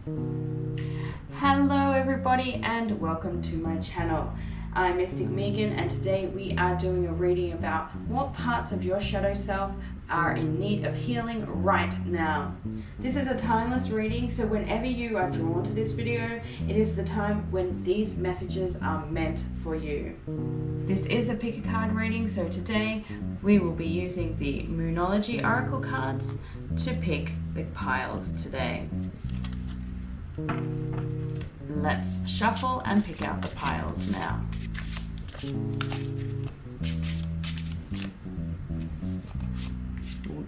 Hello everybody and welcome to my channel. I'm Mystic Megan and today we are doing a reading about what parts of your shadow self are in need of healing right now. This is a timeless reading, so whenever you are drawn to this video, it is the time when these messages are meant for you. This is a pick a card reading, so today we will be using the Moonology Oracle cards to pick the piles today. Let's shuffle and pick out the piles now.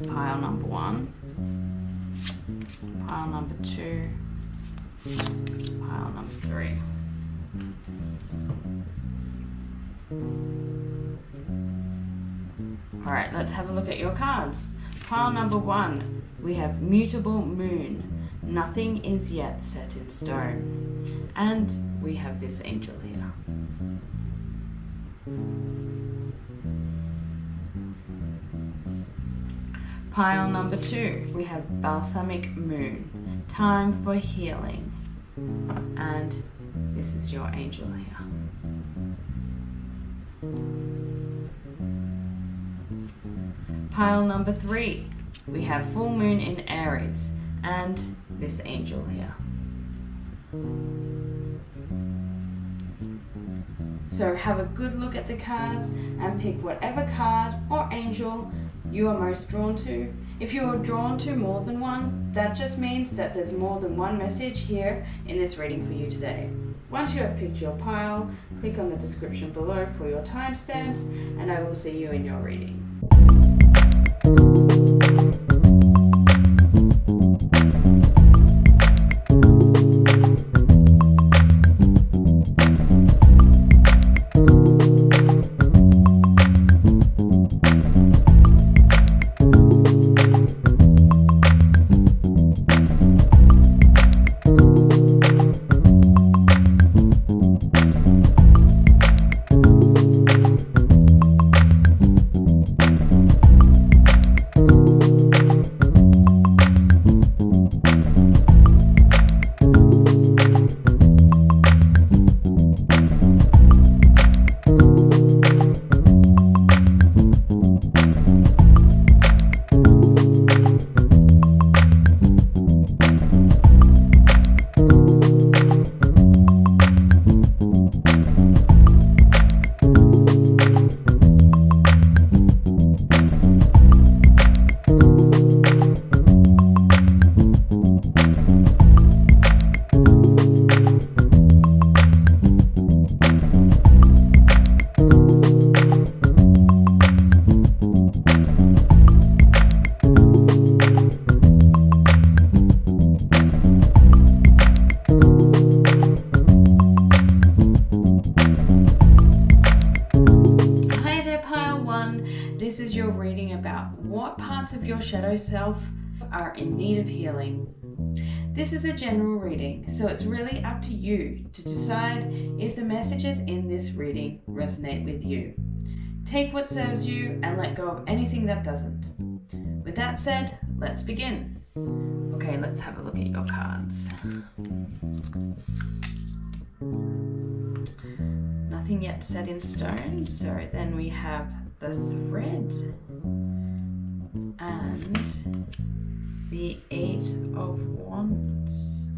Pile number 1, pile number 2, pile number 3. Alright, let's have a look at your cards. Pile number 1, we have Mutable Moon. Nothing is yet set in stone. And we have this angel here. Pile number 2, we have Balsamic Moon. Time for healing. And this is your angel here. Pile number 3, we have Full Moon in Aries. And this angel here. So have a good look at the cards and pick whatever card or angel you are most drawn to. If you are drawn to more than one, that just means that there's more than one message here in this reading for you today. Once you have picked your pile, click on the description below for your timestamps, and I will see you in your reading. This is your reading about what parts of your shadow self are in need of healing. This is a general reading, so it's really up to you to decide if the messages in this reading resonate with you. Take what serves you and let go of anything that doesn't. With that said, let's begin. Okay, let's have a look at your cards. Nothing yet set in stone, so then we have the thread and the 8 of Wands.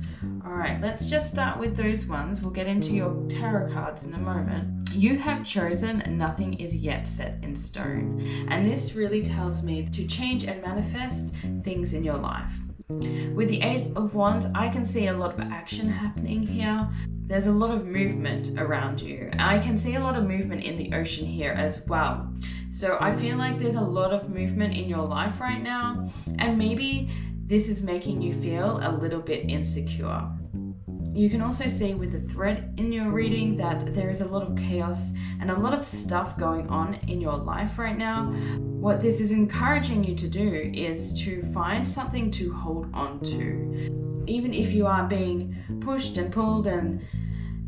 Alright, let's just start with those ones. We'll get into your tarot cards in a moment. You have chosen nothing is yet set in stone, and this really tells me to change and manifest things in your life. With the 8 of Wands, I can see a lot of action happening here. There's a lot of movement around you. I can see a lot of movement in the ocean here as well. So I feel like there's a lot of movement in your life right now, and maybe this is making you feel a little bit insecure. You can also see with the thread in your reading that there is a lot of chaos and a lot of stuff going on in your life right now. What this is encouraging you to do is to find something to hold on to. Even if you are being pushed and pulled and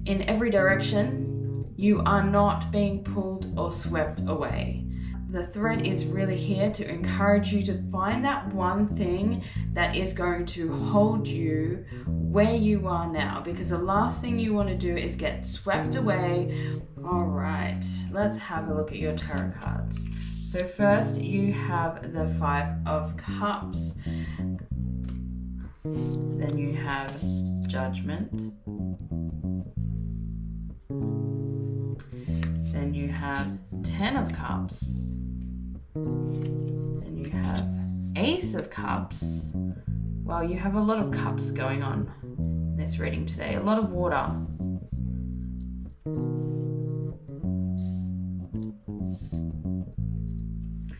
in every direction, you are not being pulled or swept away. the thread is really here to encourage you to find that one thing that is going to hold you where you are now, because the last thing you want to do is get swept away. All right, let's have a look at your tarot cards. So first you have the 5 of Cups, then you have Judgment, then you have 10 of Cups, then you have Ace of Cups. Well, you have a lot of cups going on in this reading today, a lot of water.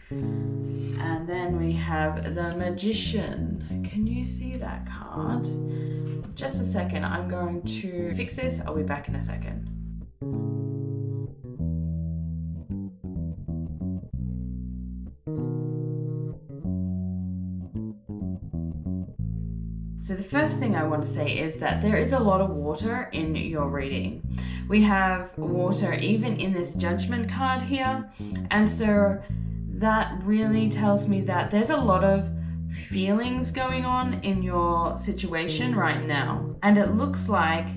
And then we have the Magician. Can you see that card? Just a second, I'm going to fix this. I'll be back in a second. So the first thing I want to say is that there is a lot of water in your reading. We have water even in this Judgment card here, and so that really tells me that there's a lot of feelings going on in your situation right now. And it looks like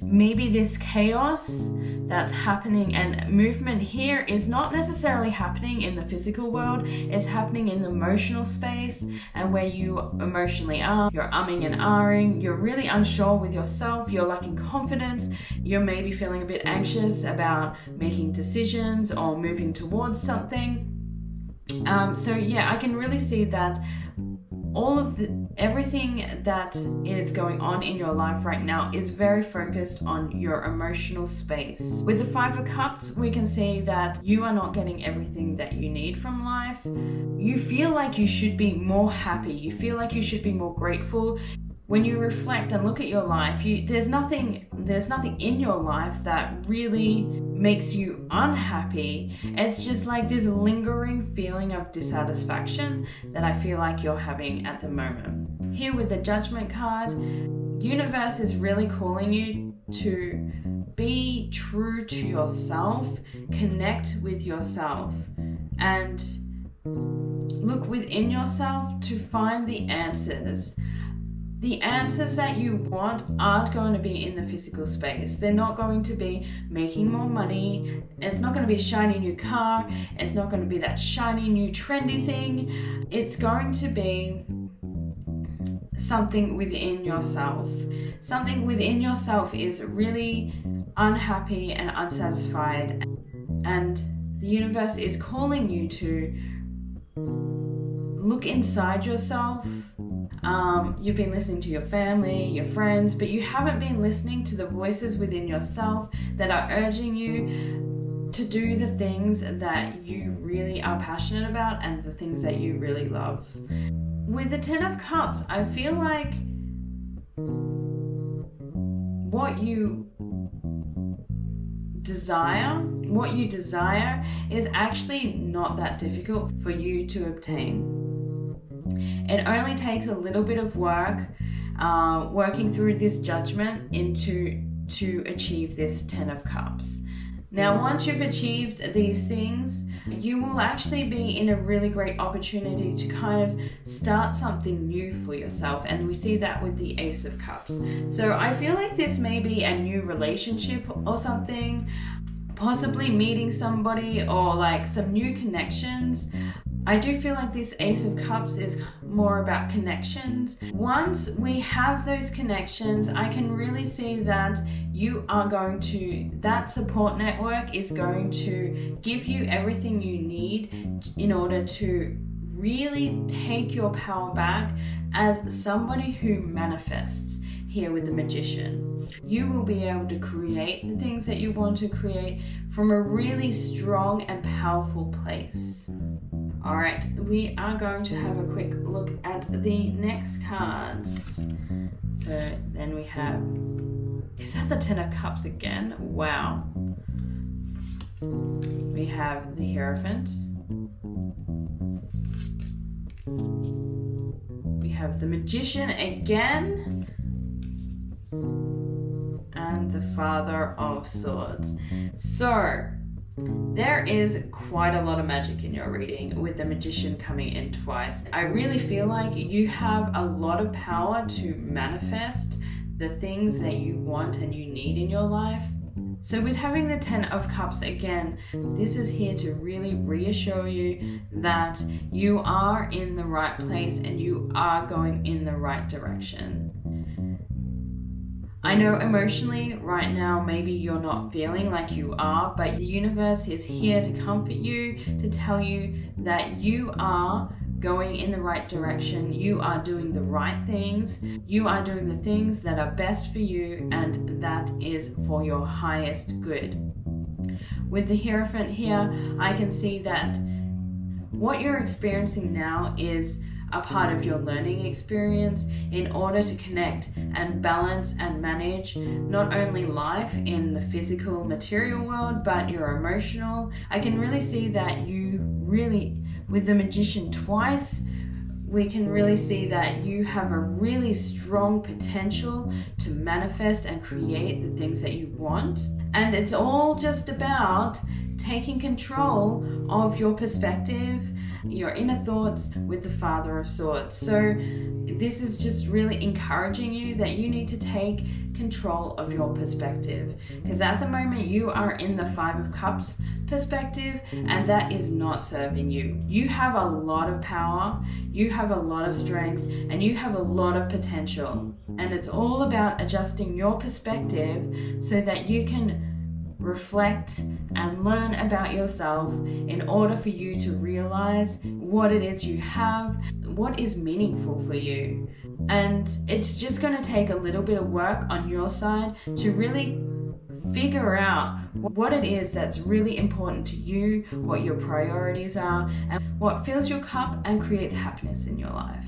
maybe this chaos that's happening and movement here is not necessarily happening in the physical world, it's happening in the emotional space, and where you emotionally are, you're umming and ahhing, you're really unsure with yourself, you're lacking confidence, you're maybe feeling a bit anxious about making decisions or moving towards something. So yeah, I can really see that everything that is going on in your life right now is very focused on your emotional space. With the 5 of Cups, we can see that you are not getting everything that you need from life. You feel like you should be more happy. You feel like you should be more grateful. When you reflect and look at your life, there's nothing in your life that really makes you unhappy. It's just like this lingering feeling of dissatisfaction that I feel like you're having at the moment. Here with the Judgment card, universe is really calling you to be true to yourself, connect with yourself, and look within yourself to find the answers. The answers that you want aren't going to be in the physical space. They're not going to be making more money. It's not going to be a shiny new car. It's not going to be that shiny new trendy thing. It's going to be something within yourself. Something within yourself is really unhappy and unsatisfied, and the universe is calling you to look inside yourself. You've been listening to your family, your friends, but you haven't been listening to the voices within yourself that are urging you to do the things that you really are passionate about and the things that you really love. With the 10 of Cups, I feel like what you desire is actually not that difficult for you to obtain. It only takes a little bit of work, working through this Judgment to achieve this 10 of Cups. Now, once you've achieved these things, you will actually be in a really great opportunity to kind of start something new for yourself. And we see that with the Ace of Cups. So I feel like this may be a new relationship or something, possibly meeting somebody or like some new connections. I do feel like this Ace of Cups is more about connections. Once we have those connections, I can really see that that support network is going to give you everything you need in order to really take your power back as somebody who manifests. Here with the Magician, you will be able to create the things that you want to create from a really strong and powerful place. All right, we are going to have a quick look at the next cards. So then we have, is that the 10 of Cups again? Wow. We have the Hierophant. We have the Magician again. And the Father of Swords. So There is quite a lot of magic in your reading with the Magician coming in twice. I really feel like you have a lot of power to manifest the things that you want and you need in your life. So with having the 10 of Cups again, this is here to really reassure you that you are in the right place and you are going in the right direction. I know emotionally right now maybe you're not feeling like you are, but the universe is here to comfort you, to tell you that you are going in the right direction, you are doing the right things, you are doing the things that are best for you, and that is for your highest good. With the Hierophant here, I can see that what you're experiencing now is a part of your learning experience in order to connect and balance and manage not only life in the physical material world, but your emotional. I can really see that you really, with the Magician twice, we can really see that you have a really strong potential to manifest and create the things that you want. And it's all just about taking control of your perspective, your inner thoughts with the Father of Swords. So this is just really encouraging you that you need to take control of your perspective, because at the moment you are in the 5 of Cups perspective and that is not serving you. You have a lot of power, you have a lot of strength, and you have a lot of potential, and it's all about adjusting your perspective so that you can reflect and learn about yourself in order for you to realize what it is you have, what is meaningful for you. And it's just going to take a little bit of work on your side to really figure out what it is that's really important to you, what your priorities are, and what fills your cup and creates happiness in your life.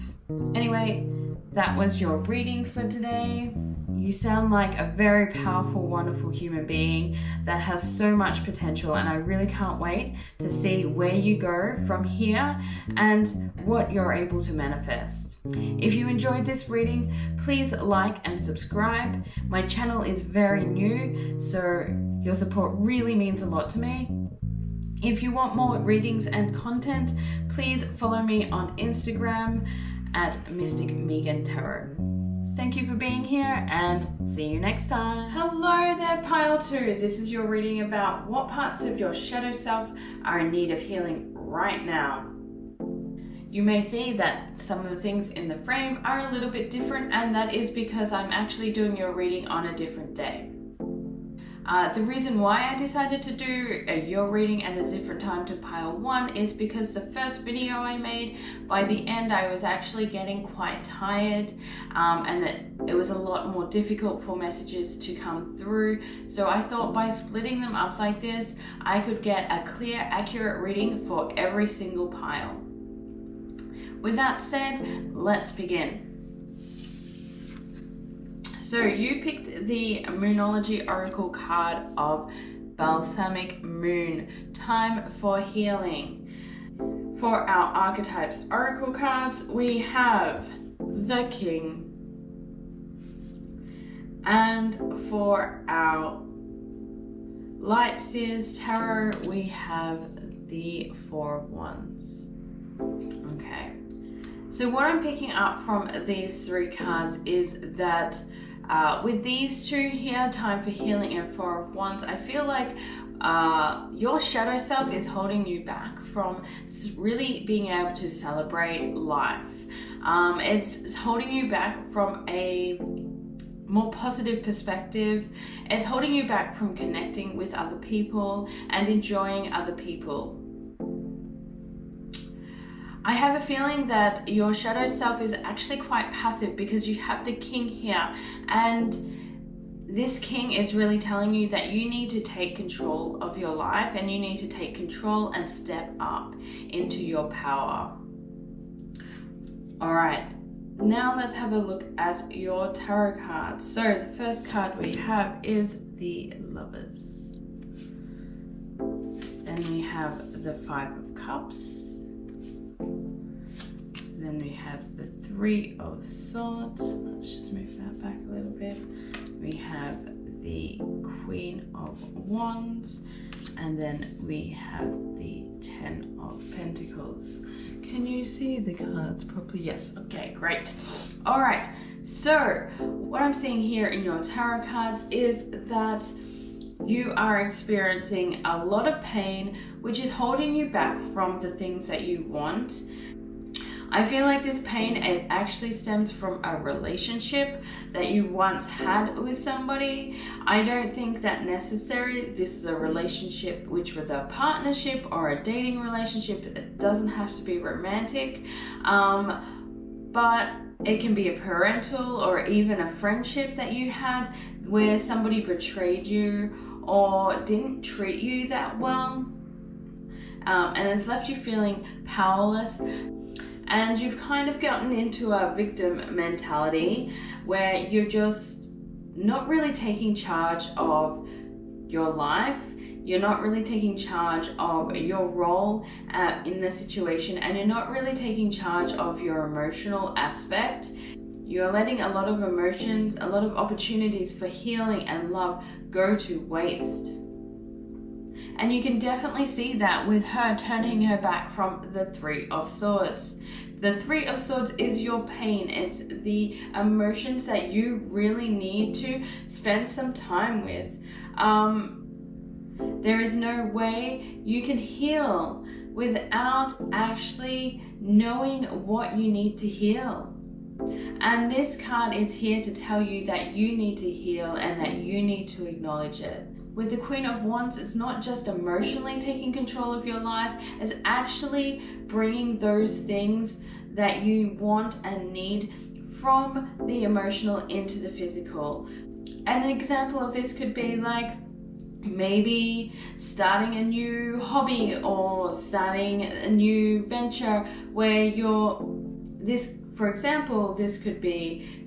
Anyway, that was your reading for today. You sound like a very powerful, wonderful human being that has so much potential, and I really can't wait to see where you go from here and what you're able to manifest. If you enjoyed this reading, please like and subscribe. My channel is very new, so your support really means a lot to me. If you want more readings and content, please follow me on Instagram at Mystic Megan Tarot. Thank you for being here and see you next time. Hello there, Pile 2. This is your reading about what parts of your shadow self are in need of healing right now. You may see that some of the things in the frame are a little bit different, and that is because I'm actually doing your reading on a different day. The reason why I decided to do your reading at a different time to Pile 1 is because the first video I made, by the end I was actually getting quite tired, and that it was a lot more difficult for messages to come through. So I thought by splitting them up like this, I could get a clear, accurate reading for every single pile. With that said, let's begin. So you picked the Moonology Oracle card of Balsamic Moon, time for healing. For our Archetypes Oracle cards, we have the King. And for our Light Seers Tarot, we have the 4 of Wands. Okay. So what I'm picking up from these 3 cards is that with these 2 here, time for healing and 4 of Wands, I feel like your shadow self is holding you back from really being able to celebrate life. It's holding you back from a more positive perspective. It's holding you back from connecting with other people and enjoying other people. I have a feeling that your shadow self is actually quite passive because you have the King here, and this King is really telling you that you need to take control of your life and you need to take control and step up into your power. All right, now let's have a look at your tarot cards. So the first card we have is the Lovers. Then we have the 5 of Cups. Then we have the 3 of Swords. Let's just move that back a little bit. We have the Queen of Wands. And then we have the 10 of Pentacles. Can you see the cards properly? Yes, okay, great. All right, so what I'm seeing here in your tarot cards is that you are experiencing a lot of pain, which is holding you back from the things that you want. I feel like this pain, it actually stems from a relationship that you once had with somebody. I don't think that necessarily this is a relationship which was a partnership or a dating relationship. It doesn't have to be romantic, but it can be a parental or even a friendship that you had where somebody betrayed you or didn't treat you that well, and it's left you feeling powerless. And you've kind of gotten into a victim mentality where you're just not really taking charge of your life. You're not really taking charge of your role in the situation, and you're not really taking charge of your emotional aspect. You're letting a lot of emotions, a lot of opportunities for healing and love go to waste. And you can definitely see that with her turning her back from the Three of Swords. The Three of Swords is your pain. It's the emotions that you really need to spend some time with. There is no way you can heal without actually knowing what you need to heal. And this card is here to tell you that you need to heal and that you need to acknowledge it. With the Queen of Wands, it's not just emotionally taking control of your life, it's actually bringing those things that you want and need from the emotional into the physical. And an example of this could be like maybe starting a new hobby or starting a new venture where for example, this could be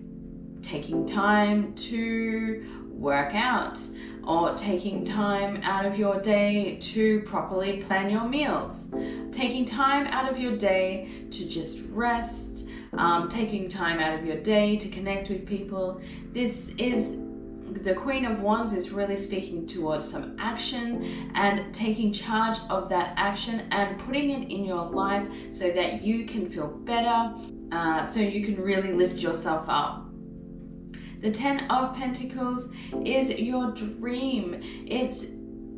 taking time to work out, or taking time out of your day to properly plan your meals, taking time out of your day to just rest, taking time out of your day to connect with people. The Queen of Wands is really speaking towards some action and taking charge of that action and putting it in your life so that you can feel better, so you can really lift yourself up. The 10 of Pentacles is your dream. It's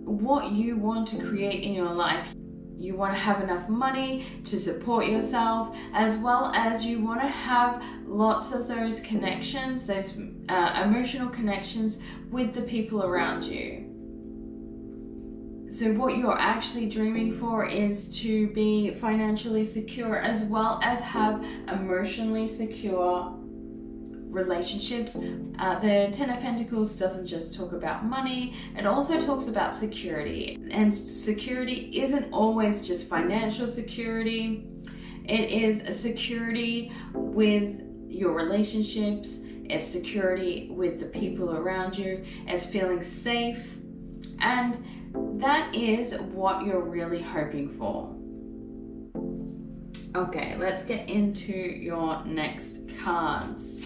what you want to create in your life. You want to have enough money to support yourself, as well as you want to have lots of those connections, those emotional connections with the people around you. So what you're actually dreaming for is to be financially secure, as well as have emotionally secure relationships. The 10 of Pentacles doesn't just talk about money, it also talks about security. And security isn't always just financial security. It is a security with your relationships, it's security with the people around you, it's feeling safe, and that is what you're really hoping for. Okay, let's get into your next cards.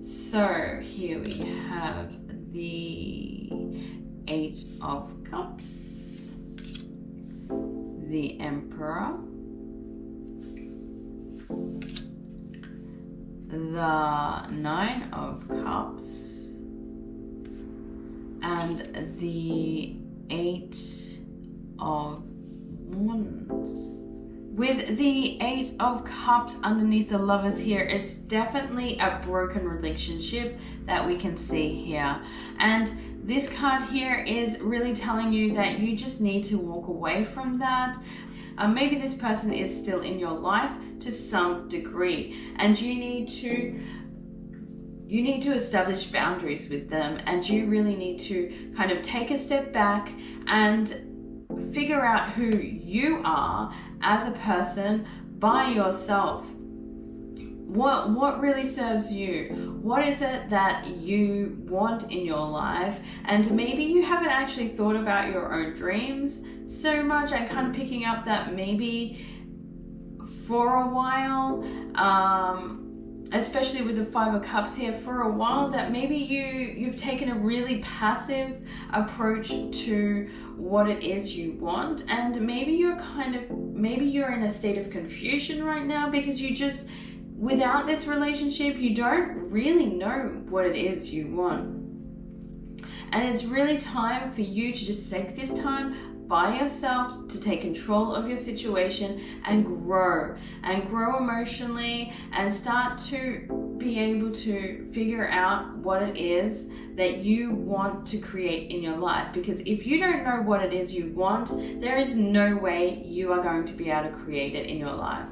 So here we have the 8 of Cups, the Emperor, the 9 of Cups, and the 8 of Wands. With the 8 of Cups underneath the Lovers here, it's definitely a broken relationship that we can see here. And this card here is really telling you that you just need to walk away from that. Maybe this person is still in your life to some degree, and you need to establish boundaries with them, and you really need to kind of take a step back and figure out who you are as a person by yourself. What really serves you? What is it that you want in your life? And maybe you haven't actually thought about your own dreams so much. I'm kind of picking up that maybe for a while especially with the Five of Cups here, for a while that maybe you've taken a really passive approach to what it is you want, and maybe you're in a state of confusion right now because you just, without this relationship, you don't really know what it is you want. And it's really time for you to just take this time by yourself to take control of your situation and grow emotionally, and start to be able to figure out what it is that you want to create in your life. Because if you don't know what it is you want, there is no way you are going to be able to create it in your life.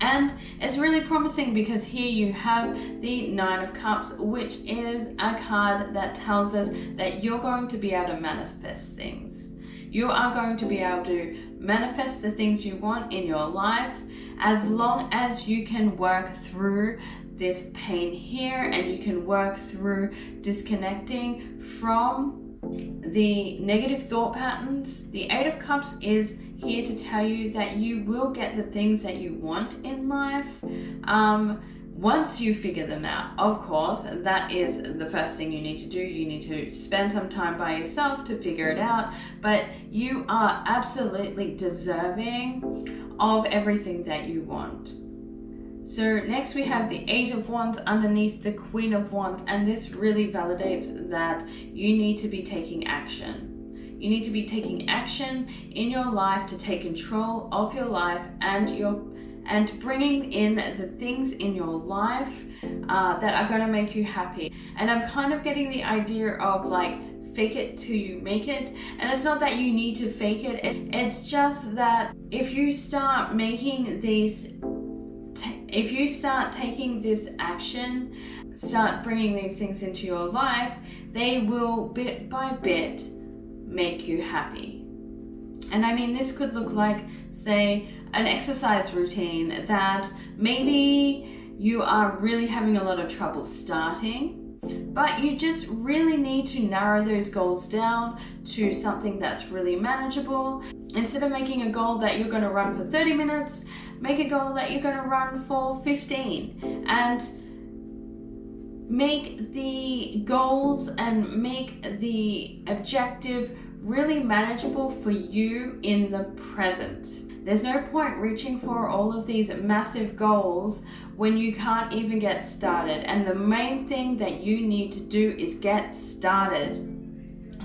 And it's really promising because here you have the Nine of Cups, which is a card that tells us that you're going to be able to manifest things. You are going to be able to manifest the things you want in your life, as long as you can work through this pain here, and you can work through disconnecting from the negative thought patterns. The Eight of Cups is here to tell you that you will get the things that you want in life once you figure them out. Of course, that is the first thing you need to do. You need to spend some time by yourself to figure it out, but you are absolutely deserving of everything that you want. So next we have the Eight of Wands underneath the Queen of Wands, and this really validates that you need to be taking action. You need to be taking action in your life to take control of your life and bringing in the things in your life that are going to make you happy. And I'm kind of getting the idea of like, fake it till you make it. And it's not that you need to fake it. It's just that if you start making these, if you start taking this action, start bringing these things into your life, they will bit by bit make you happy. And I mean, this could look like, say, an exercise routine that maybe you are really having a lot of trouble starting, but you just really need to narrow those goals down to something that's really manageable. Instead of making a goal that you're going to run for 30 minutes, make a goal that you're going to run for 15, and make the goals and make the objective really manageable for you in the present. There's no point reaching for all of these massive goals when you can't even get started. And the main thing that you need to do is get started.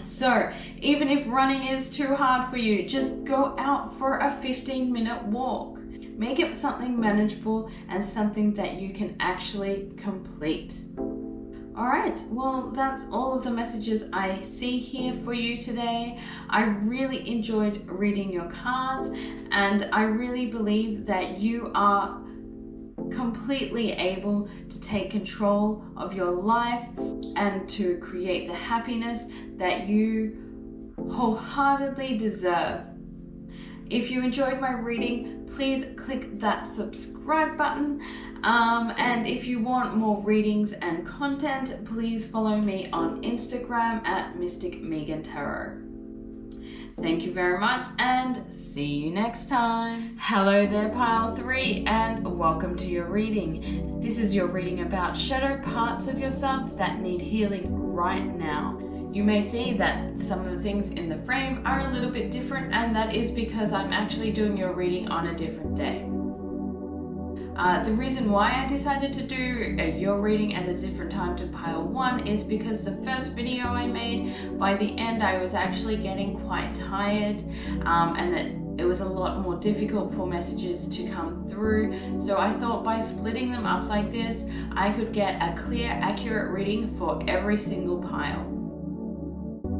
So even if running is too hard for you, just go out for a 15-minute walk. Make it something manageable and something that you can actually complete. Alright, well, that's all of the messages I see here for you today. I really enjoyed reading your cards, and I really believe that you are completely able to take control of your life and to create the happiness that you wholeheartedly deserve. If you enjoyed my reading, please click that subscribe button. And if you want more readings and content, please follow me on Instagram at Mystic Megan Tarot. Thank you very much, and see you next time. Hello there, Pile 3, and welcome to your reading. This is your reading about shadow parts of yourself that need healing right now. You may see that some of the things in the frame are a little bit different, and that is because I'm actually doing your reading on a different day. The reason why I decided to do your reading at a different time to Pile 1 is because the first video I made, by the end I was actually getting quite tired, and that it was a lot more difficult for messages to come through. So I thought by splitting them up like this, I could get a clear, accurate reading for every single pile.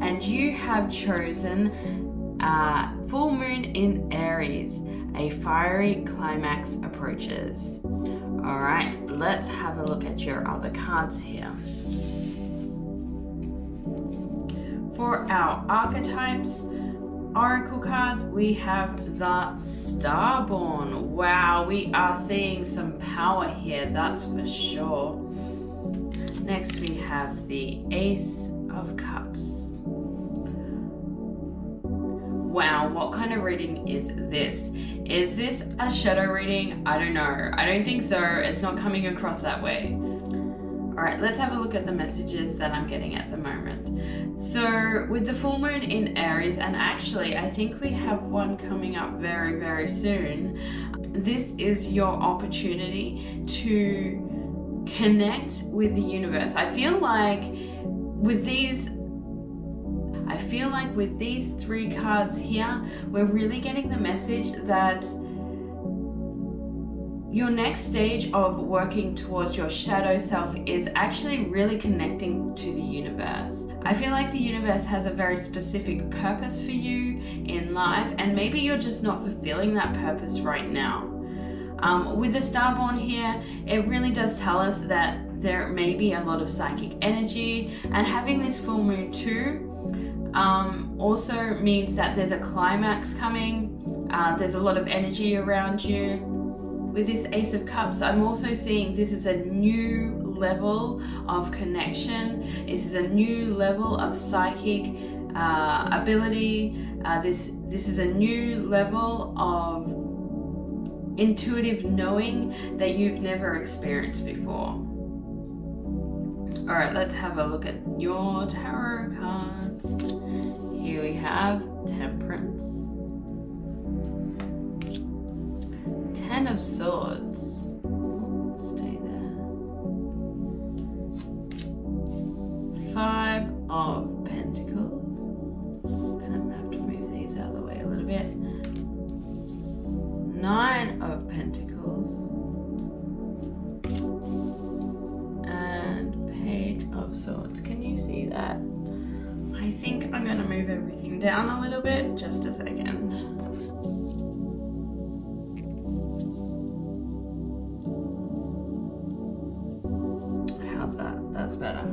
And you have chosen Full Moon in Aries, a fiery climax approaches. Alright, let's have a look at your other cards here. For our archetypes, oracle cards, we have the Starborn. Wow, we are seeing some power here, that's for sure. Next we have the Ace of Cups. Wow, what kind of reading is this? Is this a shadow reading? I don't know. I don't think so. It's not coming across that way. All right, let's have a look at the messages that I'm getting at the moment. So with the full moon in Aries, and actually I think we have one coming up very, very soon. This is your opportunity to connect with the universe. I feel like with these 3 cards here, we're really getting the message that your next stage of working towards your shadow self is actually really connecting to the universe. I feel like the universe has a very specific purpose for you in life, and maybe you're just not fulfilling that purpose right now. With the Starborn here, it really does tell us that there may be a lot of psychic energy, and having this full moon too also means that there's a climax coming. There's a lot of energy around you. With this Ace of Cups, I'm also seeing this is a new level of connection. This is a new level of psychic ability. This is a new level of intuitive knowing that you've never experienced before. All right, let's have a look at your tarot cards. Here we have Temperance, 10 of Swords, stay there, 5 of Pentacles, gonna have to move these out of the way a little bit, 9 of Pentacles, and Page of Swords. Can you see that? I think I'm gonna move everything down a little bit, just a second. How's that? That's better.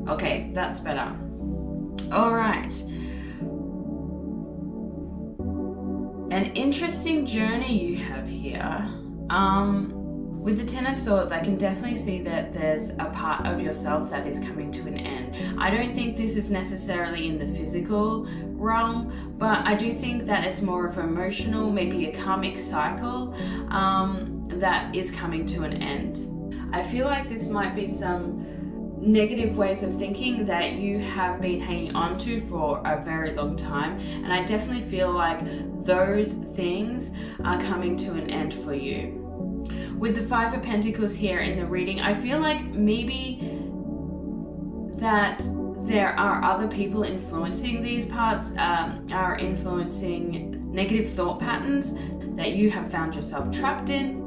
Okay, that's better. All right. An interesting journey you have here. With the 10 of Swords, I can definitely see that there's a part of yourself that is coming to an end. I don't think this is necessarily in the physical realm, but I do think that it's more of emotional, maybe a karmic cycle that is coming to an end. I feel like this might be some negative ways of thinking that you have been hanging on to for a very long time, and I definitely feel like those things are coming to an end for you. With the 5 of Pentacles here in the reading, I feel like maybe that there are other people influencing these parts, are influencing negative thought patterns that you have found yourself trapped in,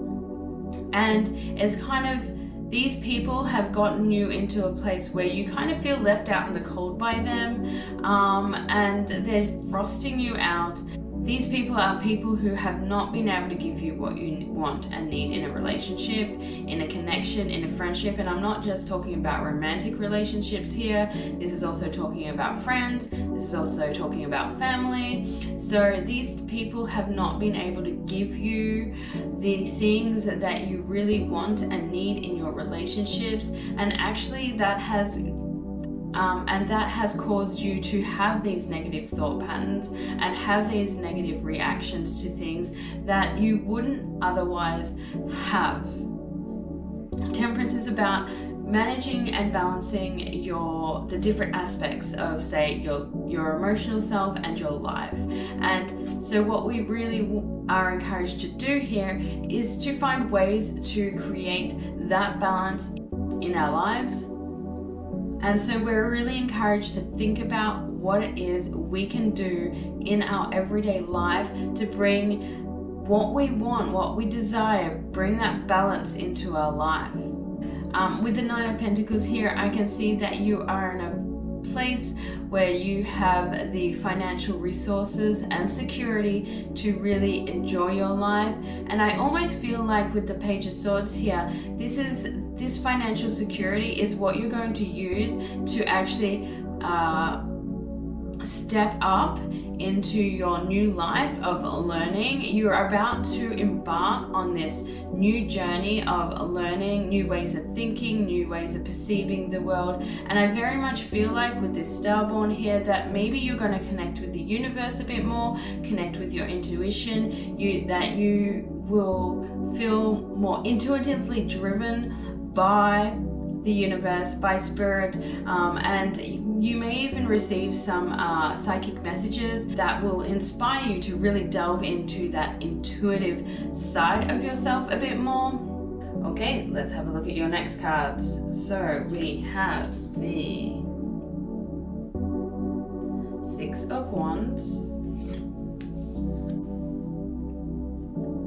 and it's kind of, these people have gotten you into a place where you kind of feel left out in the cold by them, and they're frosting you out. These people are people who have not been able to give you what you want and need in a relationship, in a connection, in a friendship. And I'm not just talking about romantic relationships here. This is also talking about friends. This is also talking about family. So these people have not been able to give you the things that you really want and need in your relationships. And actually that has caused you to have these negative thought patterns and have these negative reactions to things that you wouldn't otherwise have. Temperance is about managing and balancing the different aspects of, say, your emotional self and your life. And so what we really are encouraged to do here is to find ways to create that balance in our lives. And so we're really encouraged to think about what it is we can do in our everyday life to bring what we want, what we desire, bring that balance into our life. With the 9 of Pentacles here, I can see that you are in a place where you have the financial resources and security to really enjoy your life. And I almost feel like with the Page of Swords here, this financial security is what you're going to use to actually step up into your new life of learning. You're about to embark on this new journey of learning new ways of thinking, new ways of perceiving the world. And I very much feel like with this starborn here that maybe you're going to connect with the universe a bit more, connect with your intuition, that you will feel more intuitively driven by the universe, by spirit, and you may even receive some psychic messages that will inspire you to really delve into that intuitive side of yourself a bit more. Okay, let's have a look at your next cards. So we have the Six of Wands,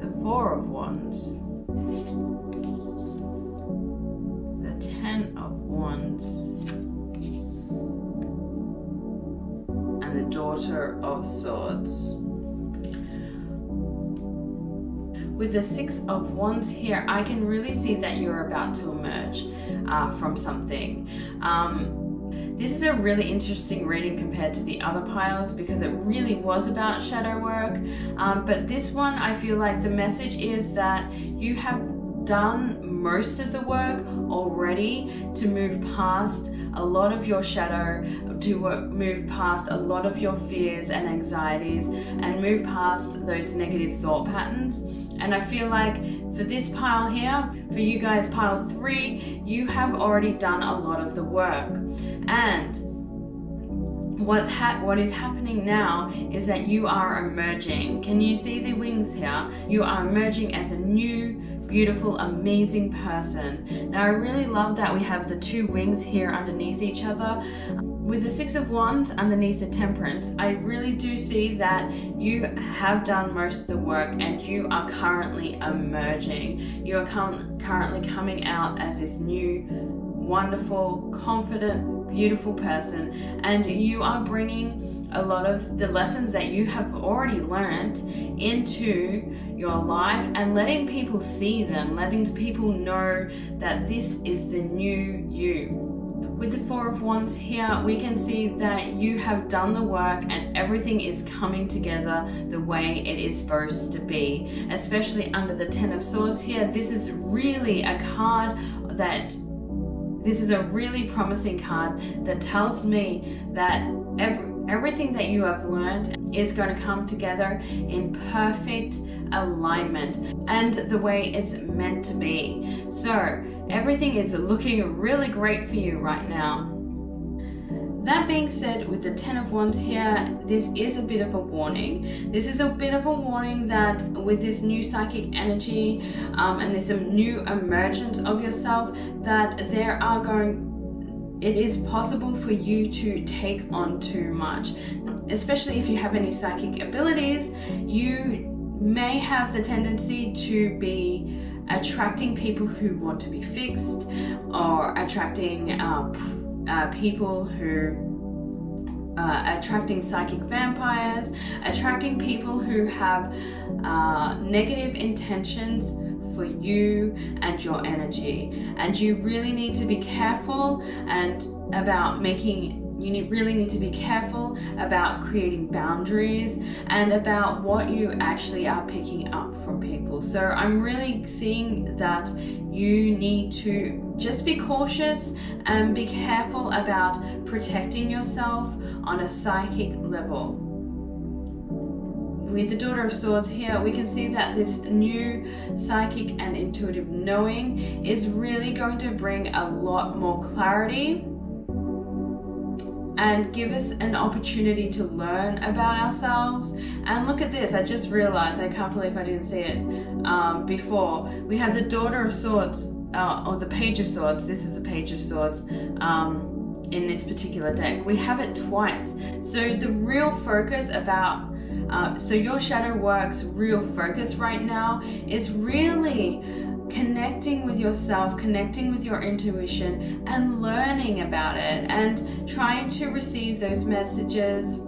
the Four of Wands, the Ten of Wands, and the Daughter of Swords. With the Six of Wands here, I can really see that you're about to emerge from something. This is a really interesting reading compared to the other piles because it really was about shadow work. But this one, I feel like the message is that you have done most of the work already to move past a lot of your shadow, to move past a lot of your fears and anxieties, and move past those negative thought patterns. And I feel like for this pile here, for you guys, pile 3, you have already done a lot of the work. And what is happening now is that you are emerging. Can you see the wings here? You are emerging as a new, beautiful, amazing person. Now I really love that we have the 2 wings here underneath each other. With the Six of Wands underneath the Temperance, I really do see that you have done most of the work and you are currently emerging. You are currently coming out as this new, wonderful, confident, beautiful person, and you are bringing a lot of the lessons that you have already learned into your life and letting people see them, letting people know that this is the new you. With the Four of Wands here, we can see that you have done the work and everything is coming together the way it is supposed to be. Especially under the Ten of Swords here, this is really a card that, this is a really promising card that tells me that everything that you have learned is going to come together in perfect alignment and the way it's meant to be. So everything is looking really great for you right now. That being said, with the Ten of Wands here, this is a bit of a warning. This is a bit of a warning that with this new psychic energy and this new emergence of yourself, that it is possible for you to take on too much. Especially if you have any psychic abilities, you may have the tendency to be attracting people who want to be fixed, or attracting people who attracting psychic vampires, attracting people who have negative intentions for you and your energy. And you really need to be careful really need to be careful about creating boundaries and about what you actually are picking up from people. So I'm really seeing that you need to just be cautious and be careful about protecting yourself on a psychic level. With the Daughter of Swords here, we can see that this new psychic and intuitive knowing is really going to bring a lot more clarity and give us an opportunity to learn about ourselves. And look at this, I just realized, I can't believe I didn't see it before. We have the Daughter of Swords, or the Page of Swords. This is the Page of Swords in this particular deck. We have it twice. So the real focus about, so your shadow work's real focus right now is really connecting with yourself, connecting with your intuition and learning about it and trying to receive those messages,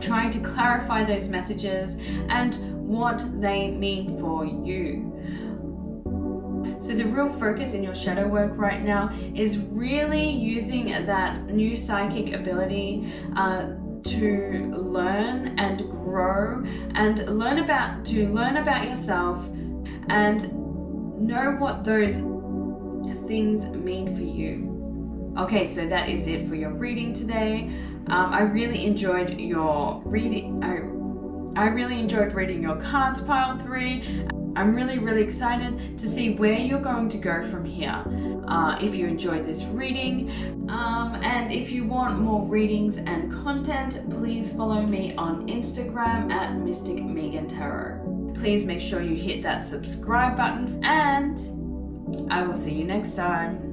trying to clarify those messages and what they mean for you. So the real focus in your shadow work right now is really using that new psychic ability to learn and grow and learn about yourself and know what those things mean for you. Okay, so that is it for your reading today. I really enjoyed your reading. I really enjoyed reading your cards, pile 3. I'm really excited to see where you're going to go from here. If you enjoyed this reading, and if you want more readings and content, please follow me on Instagram at Mystic Megan Tarot. Please make sure you hit that subscribe button, and I will see you next time.